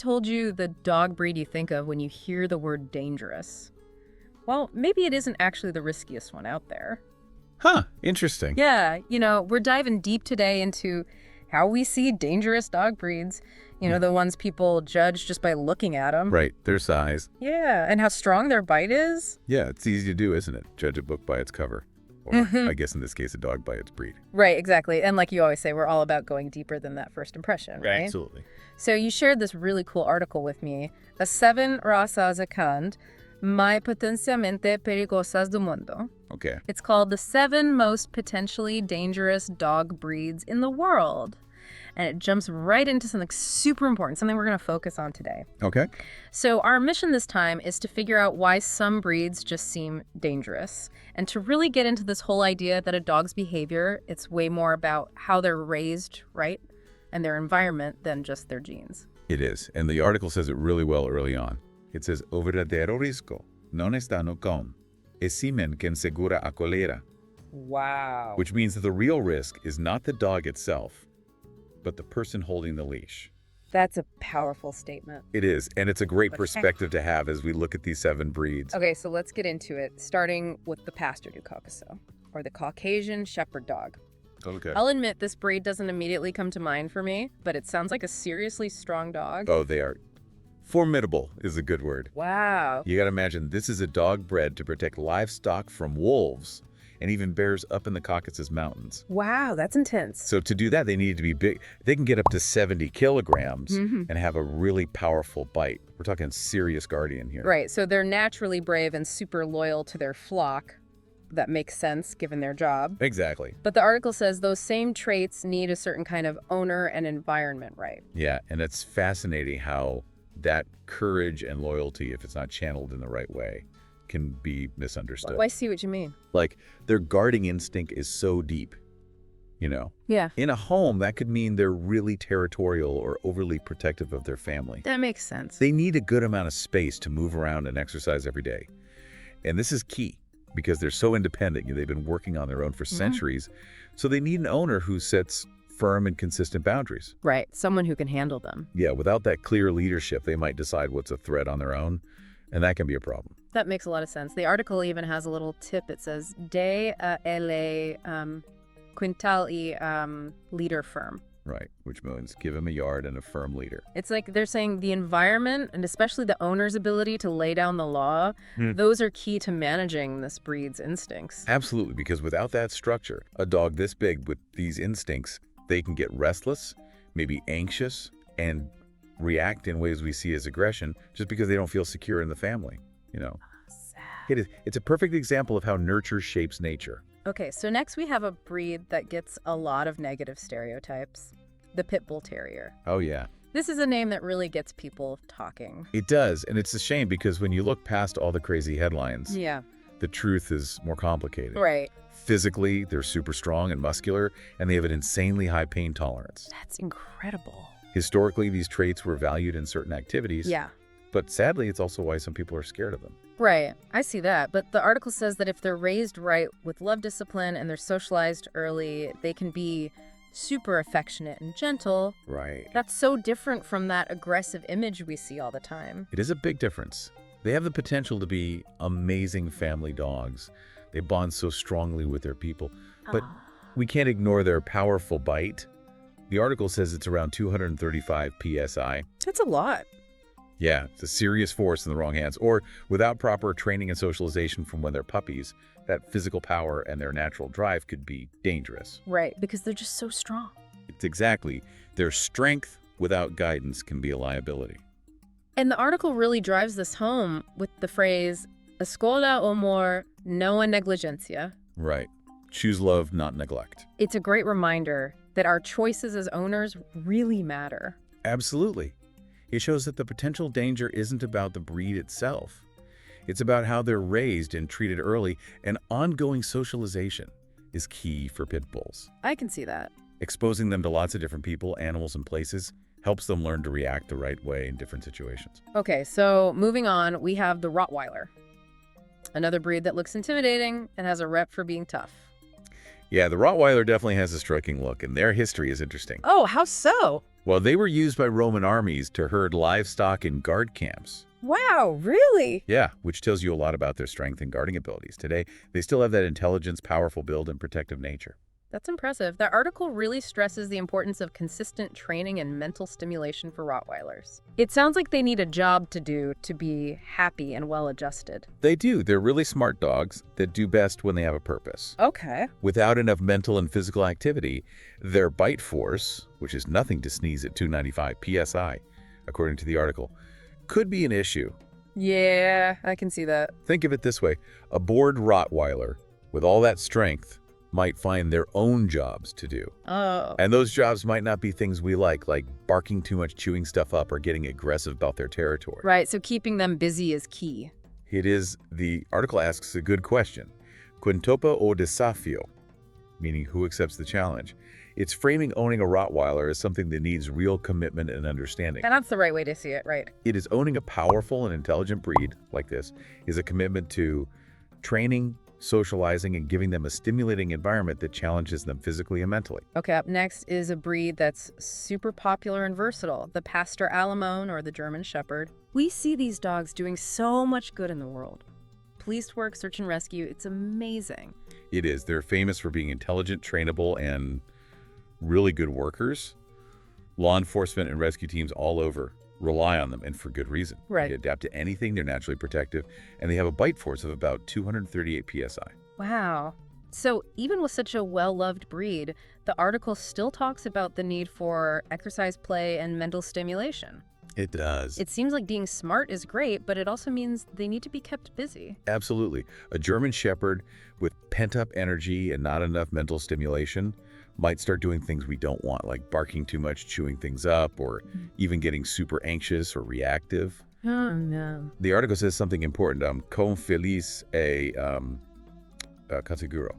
told you the dog breed you think of when you hear the word dangerous. Well, maybe it isn't actually the riskiest one out there. Huh, interesting. Yeah, we're diving deep today into how we see dangerous dog breeds. The ones people judge just by looking at them. Right, their size. Yeah, and how strong their bite is. Yeah, it's easy to do, isn't it? Judge a book by its cover. Or, I guess in this case, a dog by its breed. Right, exactly. And like you always say, we're all about going deeper than that first impression, right? Absolutely. So you shared this really cool article with me, a 7 razas acand, mais potencialmente perigosas do mundo. Okay. It's called the 7 most potentially dangerous dog breeds in the world. And it jumps right into something super important, something we're going to focus on today. Okay. So our mission this time is to figure out why some breeds just seem dangerous, and to really get into this whole idea that a dog's behavior, it's way more about how they're raised, right, and their environment than just their genes. It is. And the article says it really well early on. It says, o verdadeiro risco non está no cão, é semen quem segura a coleira. Wow. Which means that the real risk is not the dog itself, but the person holding the leash. That's a powerful statement. It is, and it's a great perspective to have as we look at these 7 breeds. Okay, so let's get into it, starting with the Pastor du Caucaso, or the Caucasian Shepherd Dog. Okay. I'll admit this breed doesn't immediately come to mind for me, but it sounds like a seriously strong dog. Oh, they are. Formidable is a good word. Wow. You got to imagine, this is a dog bred to protect livestock from wolves and even bears up in the Caucasus Mountains. Wow, that's intense. So to do that, they need to be big. They can get up to 70 kilograms and have a really powerful bite. We're talking serious guardian here. Right, so they're naturally brave and super loyal to their flock. That makes sense given their job. Exactly. But the article says those same traits need a certain kind of owner and environment, right? Yeah, and it's fascinating how that courage and loyalty, if it's not channeled in the right way, can be misunderstood. Well, I see what you mean. Like, their guarding instinct is so deep, Yeah. In a home, that could mean they're really territorial or overly protective of their family. That makes sense. They need a good amount of space to move around and exercise every day. And this is key because they're so independent. They've been working on their own for centuries. So they need an owner who sets firm and consistent boundaries. Right, someone who can handle them. Yeah, without that clear leadership, they might decide what's a threat on their own, and that can be a problem. That makes a lot of sense. The article even has a little tip. It says, de ele quintal y leader firm. Right, which means give him a yard and a firm leader. It's like they're saying the environment, and especially the owner's ability to lay down the law, those are key to managing this breed's instincts. Absolutely, because without that structure, a dog this big with these instincts, they can get restless, maybe anxious, and react in ways we see as aggression just because they don't feel secure in the family, Sad. It's a perfect example of how nurture shapes nature. Okay, so next we have a breed that gets a lot of negative stereotypes, the Pit Bull Terrier. Oh, yeah. This is a name that really gets people talking. It does, and it's a shame because when you look past all the crazy headlines, Yeah. the truth is more complicated. Right. Physically, they're super strong and muscular, and they have an insanely high pain tolerance. That's incredible. Historically, these traits were valued in certain activities. Yeah. But sadly, it's also why some people are scared of them. Right. I see that. But the article says that if they're raised right with love discipline and they're socialized early, they can be super affectionate and gentle. Right. That's so different from that aggressive image we see all the time. It is a big difference. They have the potential to be amazing family dogs. They bond so strongly with their people. But we can't ignore their powerful bite. The article says it's around 235 psi. That's a lot. Yeah, it's a serious force in the wrong hands. Or without proper training and socialization from when they're puppies, that physical power and their natural drive could be dangerous. Right, because they're just so strong. It's exactly. Their strength without guidance can be a liability. And the article really drives this home with the phrase, escola o amor, no a negligencia. Right. Choose love, not neglect. It's a great reminder that our choices as owners really matter. Absolutely. It shows that the potential danger isn't about the breed itself. It's about how they're raised and treated early, and ongoing socialization is key for pit bulls. I can see that. Exposing them to lots of different people, animals, and places helps them learn to react the right way in different situations. Okay, so moving on, we have the Rottweiler. Another breed that looks intimidating and has a rep for being tough. Yeah, the Rottweiler definitely has a striking look, and their history is interesting. Oh, how so? Well, they were used by Roman armies to herd livestock in guard camps. Wow, really? Yeah, which tells you a lot about their strength and guarding abilities. Today, they still have that intelligence, powerful build, and protective nature. That's impressive. The article really stresses the importance of consistent training and mental stimulation for Rottweilers. It sounds like they need a job to do to be happy and well-adjusted. They do. They're really smart dogs that do best when they have a purpose. Okay. Without enough mental and physical activity, their bite force, which is nothing to sneeze at 295 psi, according to the article, could be an issue. Yeah, I can see that. Think of it this way. A bored Rottweiler with all that strength might find their own jobs to do. Oh. And those jobs might not be things we like barking too much, chewing stuff up, or getting aggressive about their territory. Right, so keeping them busy is key. It is, the article asks a good question. Quintopa o desafio, meaning who accepts the challenge. It's framing owning a Rottweiler as something that needs real commitment and understanding. And that's the right way to see it, right? It is owning a powerful and intelligent breed like this is a commitment to training, socializing, and giving them a stimulating environment that challenges them physically and mentally. Okay, up next is a breed that's super popular and versatile, the Pastor Alemone or the German Shepherd. We see these dogs doing so much good in the world. Police work, search and rescue, it's amazing. It is. They're famous for being intelligent, trainable, and really good workers. Law enforcement and rescue teams all over rely on them, and for good reason. Right. They adapt to anything, they're naturally protective, and they have a bite force of about 238 psi. Wow. So even with such a well-loved breed, the article still talks about the need for exercise, play, and mental stimulation. It does. It seems like being smart is great, but it also means they need to be kept busy. Absolutely. A German Shepherd with pent-up energy and not enough mental stimulation might start doing things we don't want, like barking too much, chewing things up, or even getting super anxious or reactive. Oh, no. The article says something important, con feliz categuro,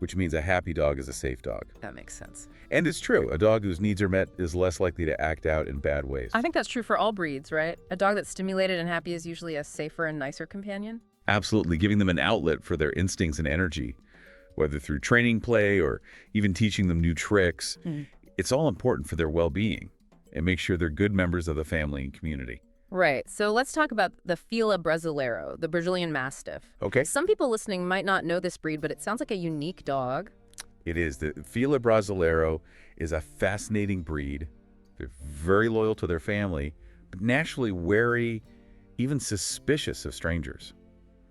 which means a happy dog is a safe dog. That makes sense. And it's true. A dog whose needs are met is less likely to act out in bad ways. I think that's true for all breeds, right? A dog that's stimulated and happy is usually a safer and nicer companion. Absolutely. Giving them an outlet for their instincts and energy, whether through training play or even teaching them new tricks, it's all important for their well-being and make sure they're good members of the family and community. Right. So let's talk about the Fila Brasileiro, the Brazilian Mastiff. Okay. Some people listening might not know this breed, but it sounds like a unique dog. It is. The Fila Brasileiro is a fascinating breed. They're very loyal to their family, but naturally wary, even suspicious of strangers.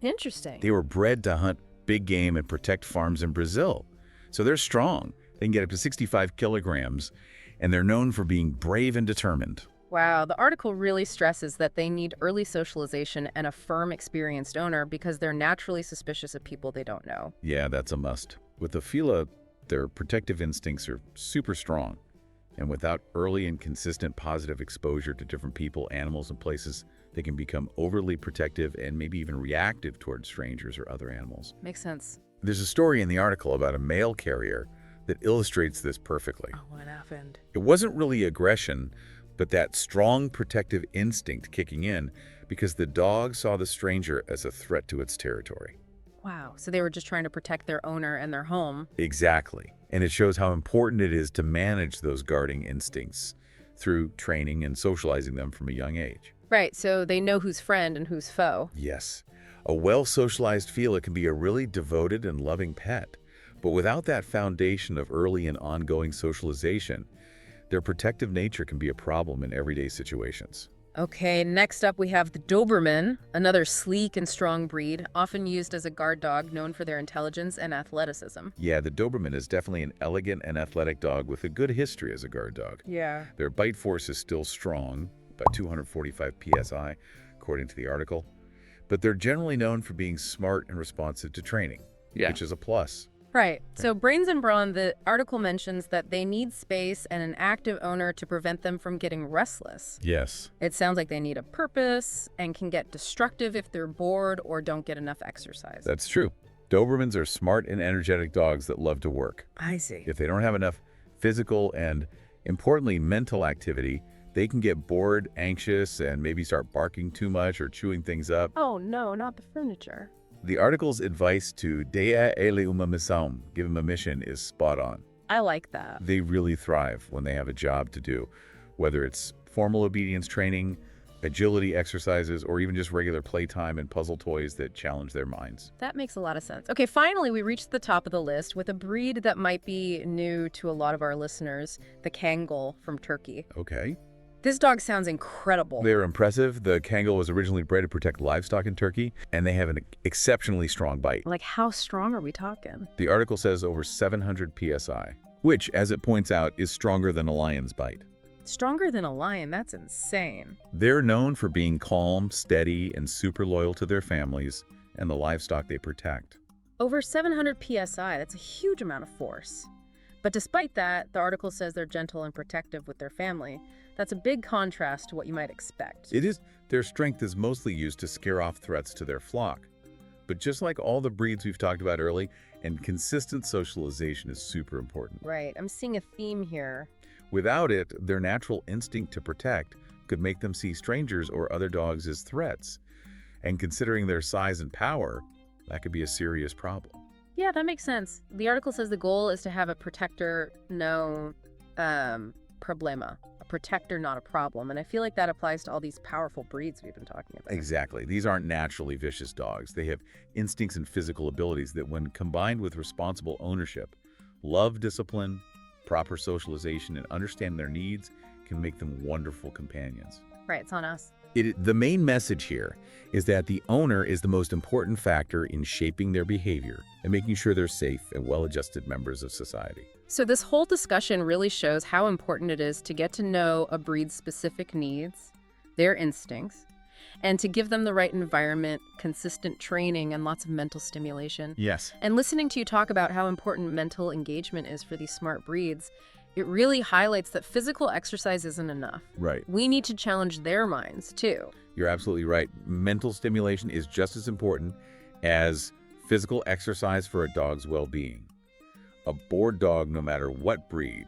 Interesting. They were bred to hunt big game and protect farms in Brazil. So they're strong. They can get up to 65 kilograms, and they're known for being brave and determined. Wow, the article really stresses that they need early socialization and a firm, experienced owner because they're naturally suspicious of people they don't know. Yeah, that's a must. With the Fila, their protective instincts are super strong. And without early and consistent positive exposure to different people, animals, and places, they can become overly protective and maybe even reactive towards strangers or other animals. Makes sense. There's a story in the article about a mail carrier that illustrates this perfectly. Oh, what happened? It wasn't really aggression, but that strong protective instinct kicking in because the dog saw the stranger as a threat to its territory. Wow, so they were just trying to protect their owner and their home. Exactly. And it shows how important it is to manage those guarding instincts through training and socializing them from a young age. Right, so they know who's friend and who's foe. Yes. A well-socialized Fila can be a really devoted and loving pet, but without that foundation of early and ongoing socialization, their protective nature can be a problem in everyday situations. Okay, next up we have the Doberman, another sleek and strong breed, often used as a guard dog, known for their intelligence and athleticism. Yeah, the Doberman is definitely an elegant and athletic dog with a good history as a guard dog. Yeah. Their bite force is still strong, about 245 psi, according to the article, but they're generally known for being smart and responsive to training, which is a plus. Right. So brains and brawn, the article mentions that they need space and an active owner to prevent them from getting restless. Yes. It sounds like they need a purpose and can get destructive if they're bored or don't get enough exercise. That's true. Dobermans are smart and energetic dogs that love to work. I see. If they don't have enough physical and, importantly, mental activity, they can get bored, anxious, and maybe start barking too much or chewing things up. Oh, no, not the furniture. The article's advice to dea ele uma missão, give him a mission, is spot on. I like that. They really thrive when they have a job to do, whether it's formal obedience training, agility exercises, or even just regular playtime and puzzle toys that challenge their minds. That makes a lot of sense. Okay, finally, we reached the top of the list with a breed that might be new to a lot of our listeners, the Kangal from Turkey. Okay. This dog sounds incredible. They're impressive. The Kangal was originally bred to protect livestock in Turkey, and they have an exceptionally strong bite. Like, how strong are we talking? The article says over 700 psi, which, as it points out, is stronger than a lion's bite. Stronger than a lion? That's insane. They're known for being calm, steady, and super loyal to their families and the livestock they protect. Over 700 psi, that's a huge amount of force. But despite that, the article says they're gentle and protective with their family. That's a big contrast to what you might expect. It is. Their strength is mostly used to scare off threats to their flock. But just like all the breeds we've talked about early, and consistent socialization is super important. Right, I'm seeing a theme here. Without it, their natural instinct to protect could make them see strangers or other dogs as threats. And considering their size and power, that could be a serious problem. Yeah, that makes sense. The article says the goal is to have a protector, no problema. A protector, not a problem. And I feel like that applies to all these powerful breeds we've been talking about. Exactly. These aren't naturally vicious dogs. They have instincts and physical abilities that, when combined with responsible ownership, love, discipline, proper socialization, and understanding their needs, can make them wonderful companions. Right, it's on us. The main message here is that the owner is the most important factor in shaping their behavior and making sure they're safe and well-adjusted members of society. So this whole discussion really shows how important it is to get to know a breed's specific needs, their instincts, and to give them the right environment, consistent training, and lots of mental stimulation. Yes. And listening to you talk about how important mental engagement is for these smart breeds, it really highlights that physical exercise isn't enough. Right. We need to challenge their minds, too. You're absolutely right. Mental stimulation is just as important as physical exercise for a dog's well-being. A bored dog, no matter what breed,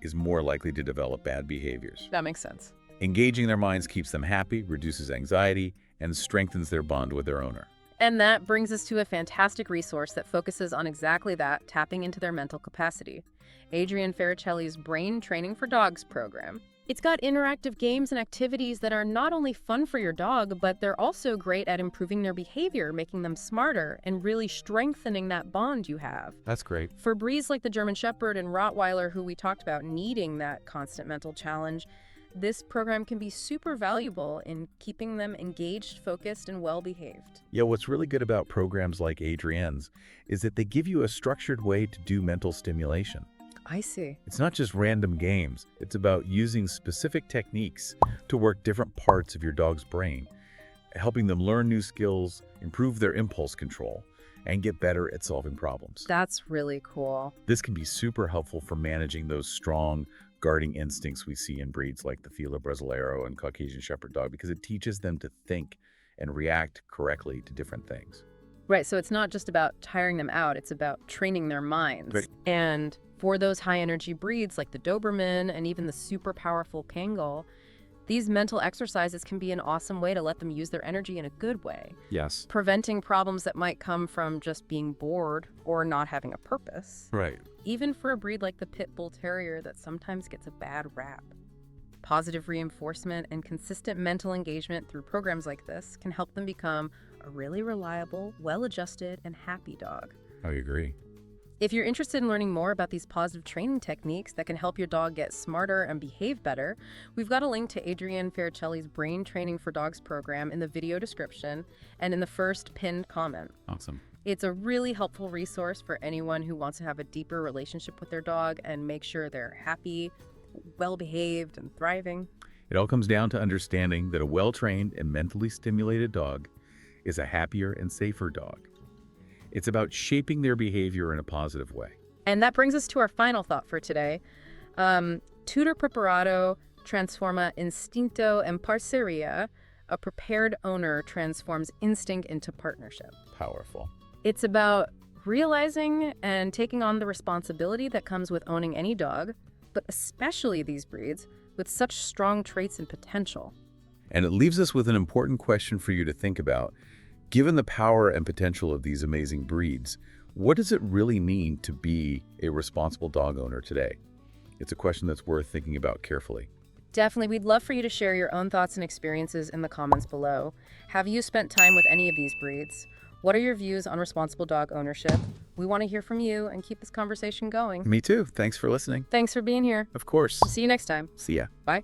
is more likely to develop bad behaviors. That makes sense. Engaging their minds keeps them happy, reduces anxiety, and strengthens their bond with their owner. And that brings us to a fantastic resource that focuses on exactly that, tapping into their mental capacity. Adrian Faricelli's Brain Training for Dogs program. It's got interactive games and activities that are not only fun for your dog, but they're also great at improving their behavior, making them smarter, and really strengthening that bond you have. That's great. For breeds like the German Shepherd and Rottweiler, who we talked about needing that constant mental challenge, this program can be super valuable in keeping them engaged, focused, and well-behaved. Yeah, what's really good about programs like Adrienne's is that they give you a structured way to do mental stimulation. I see. It's not just random games. It's about using specific techniques to work different parts of your dog's brain, helping them learn new skills, improve their impulse control, and get better at solving problems. That's really cool. This can be super helpful for managing those strong, guarding instincts we see in breeds like the Fila Brasileiro and Caucasian Shepherd dog, because it teaches them to think and react correctly to different things. Right, so it's not just about tiring them out, it's about training their minds. Right. And for those high-energy breeds like the Doberman and even the super powerful Kangal, these mental exercises can be an awesome way to let them use their energy in a good way, Yes. preventing problems that might come from just being bored or not having a purpose. Right. Even for a breed like the Pit Bull Terrier that sometimes gets a bad rap. Positive reinforcement and consistent mental engagement through programs like this can help them become a really reliable, well-adjusted, and happy dog. I agree. If you're interested in learning more about these positive training techniques that can help your dog get smarter and behave better, we've got a link to Adrian Faricelli's Brain Training for Dogs program in the video description and in the first pinned comment. Awesome. It's a really helpful resource for anyone who wants to have a deeper relationship with their dog and make sure they're happy, well-behaved, and thriving. It all comes down to understanding that a well-trained and mentally stimulated dog is a happier and safer dog. It's about shaping their behavior in a positive way. And that brings us to our final thought for today. Tutor preparato transforma instinto en parceria. A prepared owner transforms instinct into partnership. Powerful. It's about realizing and taking on the responsibility that comes with owning any dog, but especially these breeds with such strong traits and potential. And it leaves us with an important question for you to think about. Given the power and potential of these amazing breeds, What does it really mean to be a responsible dog owner today? It's a question that's worth thinking about carefully. Definitely, we'd love for you to share your own thoughts and experiences in the comments below. Have you spent time with any of these breeds? What are your views on responsible dog ownership? We want to hear from you and keep this conversation going. Me too. Thanks for listening. Thanks for being here. Of course. See you next time. See ya. Bye.